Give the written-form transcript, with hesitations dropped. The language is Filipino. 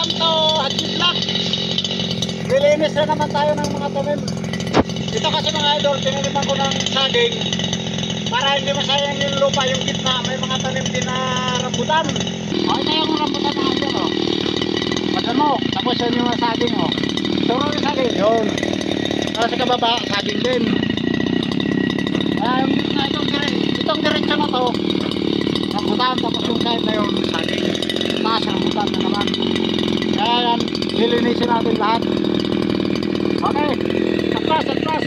welcome to Haji Vlog. Lilinis na naman tayo ng mga tanim. Ito kasi mga idol, tinaniman ko ng saging para hindi masayang yung lupa, yung gitna. May mga tanim din na rambutan. O, ito yung rambutan mga idol, o. Madamo, tapos yun yung saging, o. Ito yung saging, yun. Tapos sa kababa, saging din. Yung gitna, itong diretso na to rambutan, tapos yung side na yung saging. Taas rambutan na naman. Kaya yan, lilinisin natin lahat. Okay, atras, atras.